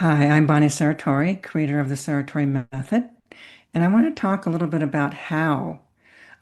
Hi, I'm Bonnie Serratore, creator of the Serratore Method, and I want to talk a little bit about how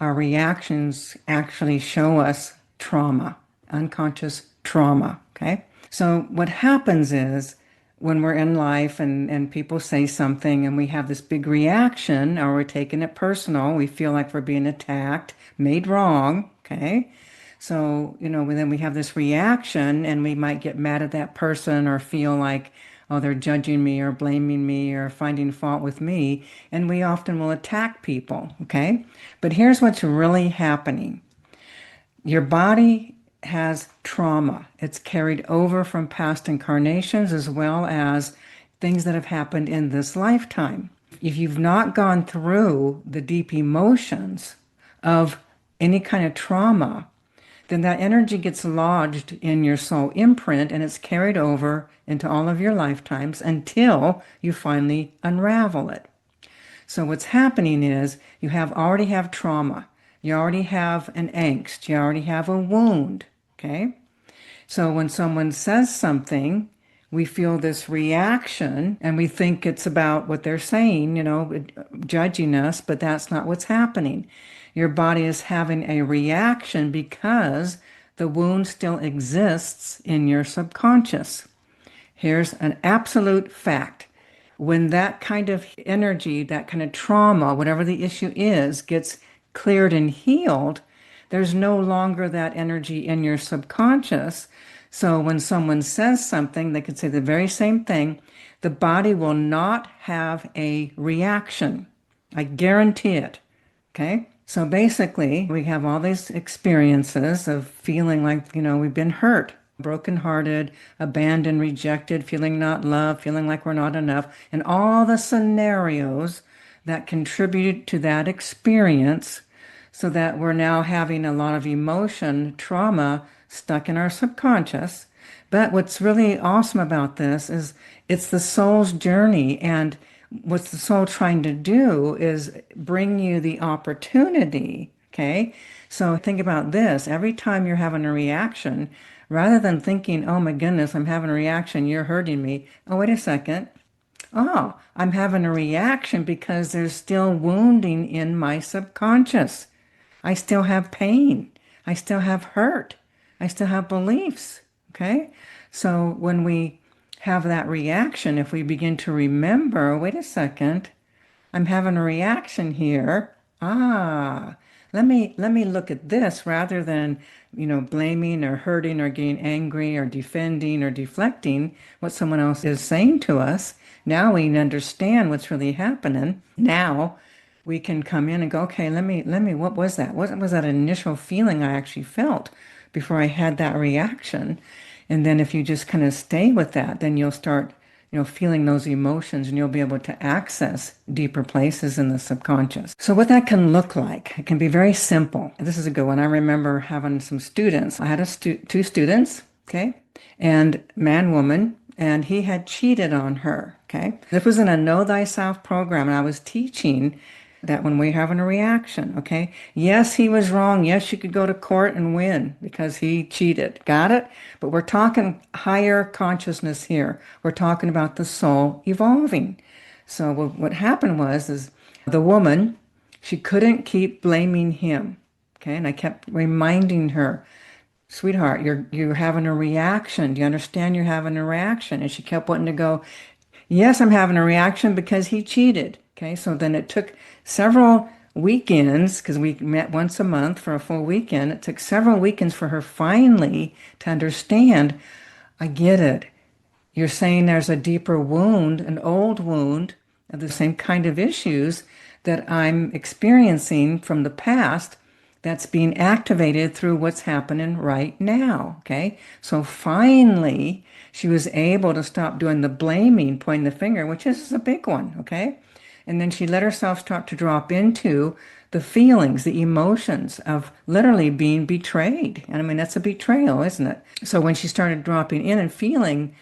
our reactions actually show us trauma, unconscious trauma. Okay. So, what happens is when we're in life and people say something and we have this big reaction or we're taking it personal, we feel like we're being attacked, made wrong. Okay. So, then we have this reaction and we might get mad at that person or feel like, oh, they're judging me or blaming me or finding fault with me. And we often will attack people. Okay. But here's what's really happening. Your body has trauma. It's carried over from past incarnations as well as things that have happened in this lifetime. If you've not gone through the deep emotions of any kind of trauma, then that energy gets lodged in your soul imprint and it's carried over into all of your lifetimes until you finally unravel it. So what's happening is you have already have trauma. You already have an angst. You already have a wound. Okay. So when someone says something, we feel this reaction and we think it's about what they're saying, judging us, but that's not what's happening. Your body is having a reaction because the wound still exists in your subconscious. Here's an absolute fact. When that kind of energy, that kind of trauma, whatever the issue is, gets cleared and healed, there's no longer that energy in your subconscious. So when someone says something, they could say the very same thing. The body will not have a reaction. I guarantee it. Okay? So basically, we have all these experiences of feeling like, we've been hurt, brokenhearted, abandoned, rejected, feeling not loved, feeling like we're not enough, and all the scenarios that contribute to that experience so that we're now having a lot of emotion, trauma stuck in our subconscious. But what's really awesome about this is it's the soul's journey, and what's the soul trying to do is bring you the opportunity. Okay. So think about this. Every time you're having a reaction, rather than thinking, oh my goodness, I'm having a reaction, you're hurting me. Oh, wait a second. Oh, I'm having a reaction because there's still wounding in my subconscious. I still have pain. I still have hurt. I still have beliefs. Okay. So when we have that reaction, if we begin to remember, wait a second, I'm having a reaction here. Let me look at this rather than, blaming or hurting or getting angry or defending or deflecting what someone else is saying to us. Now we understand what's really happening. Now we can come in and go, okay, what was that? What was that initial feeling I actually felt before I had that reaction? And then if you just kind of stay with that, then you'll start, feeling those emotions and you'll be able to access deeper places in the subconscious. So what that can look like, it can be very simple. This is a good one. I remember having some students. I had two students, okay, and man, woman, and he had cheated on her, okay. This was in a Know Thyself program, and I was teaching that when we're having a reaction, okay? Yes, he was wrong. Yes, you could go to court and win because he cheated. Got it? But we're talking higher consciousness here. We're talking about the soul evolving. So what happened is the woman, she couldn't keep blaming him, okay? And I kept reminding her, sweetheart, you're having a reaction. Do you understand you're having a reaction? And she kept wanting to go, yes, I'm having a reaction because he cheated. Okay, so then it took several weekends because we met once a month for a full weekend. It took several weekends for her finally to understand, I get it. You're saying there's a deeper wound, an old wound of the same kind of issues that I'm experiencing from the past that's being activated through what's happening right now. Okay. So finally, she was able to stop doing the blaming, pointing the finger, which is a big one. Okay. And then she let herself start to drop into the feelings, the emotions of literally being betrayed. And I mean, that's a betrayal, isn't it? So when she started dropping in and feeling,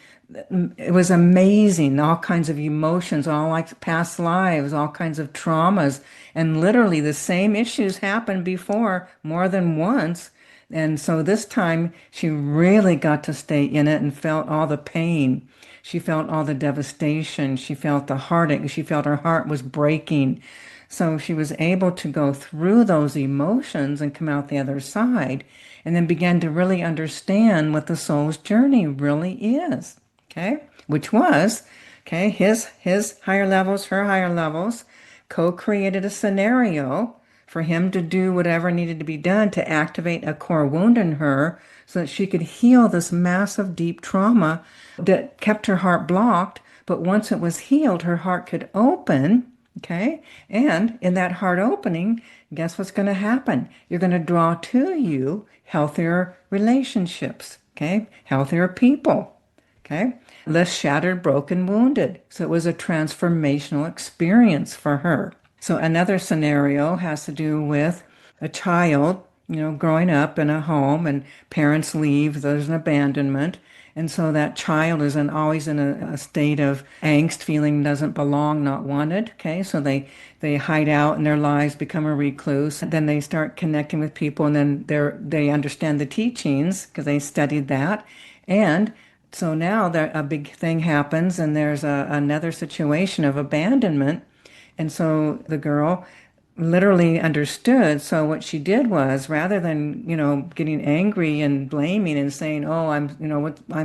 it was amazing. All kinds of emotions, all like past lives, all kinds of traumas. And literally the same issues happened before more than once. And so this time she really got to stay in it and felt all the pain. She felt all the devastation. She felt the heartache. She felt her heart was breaking. So she was able to go through those emotions and come out the other side and then began to really understand what the soul's journey really is. Okay? Which was, okay, his higher levels, her higher levels co-created a scenario for him to do whatever needed to be done to activate a core wound in her so that she could heal this massive deep trauma that kept her heart blocked. But once it was healed, her heart could open. Okay. And in that heart opening, guess what's going to happen? You're going to draw to you healthier relationships. Okay. Healthier people. Okay. Less shattered, broken, wounded. So it was a transformational experience for her. So another scenario has to do with a child, growing up in a home and parents leave, there's an abandonment. And so that child is always in a state of angst, feeling doesn't belong, not wanted. Okay, so they hide out in their lives, become a recluse. Then they start connecting with people, and then they understand the teachings because they studied that. And so now a big thing happens, and there's another situation of abandonment. And so the girl literally understood. So what she did was, rather than, getting angry and blaming and saying, "Oh,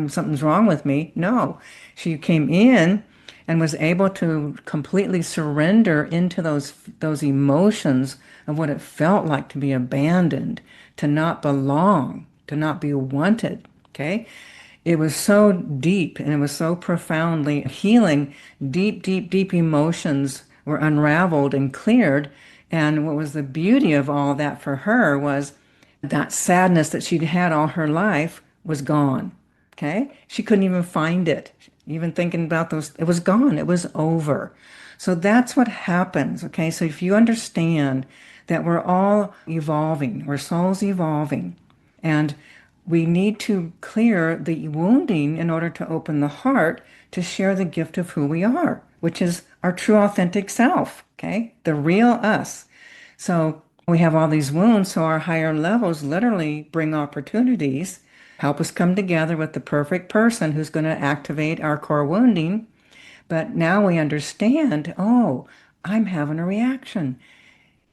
something's wrong with me." No, she came in and was able to completely surrender into those emotions of what it felt like to be abandoned, to not belong, to not be wanted. Okay. It was so deep and it was so profoundly healing. Deep, deep, deep emotions were unraveled and cleared. And what was the beauty of all that for her was that sadness that she'd had all her life was gone. Okay? She couldn't even find it. Even thinking about those, it was gone. It was over. So that's what happens. Okay? So if you understand that we're all evolving, we're souls evolving, and we need to clear the wounding in order to open the heart to share the gift of who we are, which is our true authentic self, okay? The real us. So we have all these wounds, so our higher levels literally bring opportunities, help us come together with the perfect person who's going to activate our core wounding. But now we understand, oh, I'm having a reaction.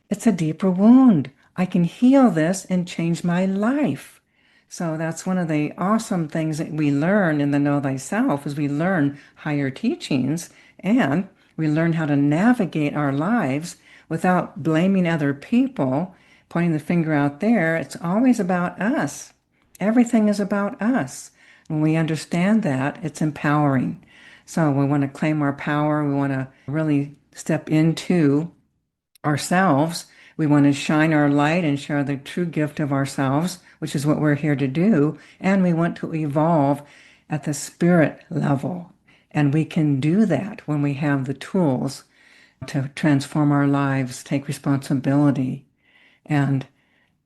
It's a deeper wound. I can heal this and change my life. So that's one of the awesome things that we learn in the Know Thyself is we learn higher teachings and we learn how to navigate our lives without blaming other people, pointing the finger out there. It's always about us. Everything is about us. When we understand that, it's empowering. So we want to claim our power. We want to really step into ourselves. We want to shine our light and share the true gift of ourselves, which is what we're here to do. And we want to evolve at the spirit level. And we can do that when we have the tools to transform our lives, take responsibility, and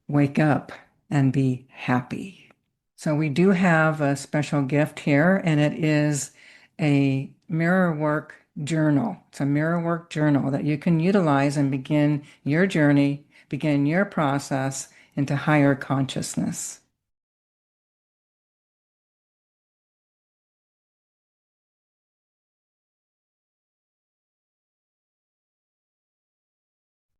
wake up and be happy. So we do have a special gift here, and it is a mirror work journal. It's a mirror work journal that you can utilize and begin your journey, begin your process into higher consciousness.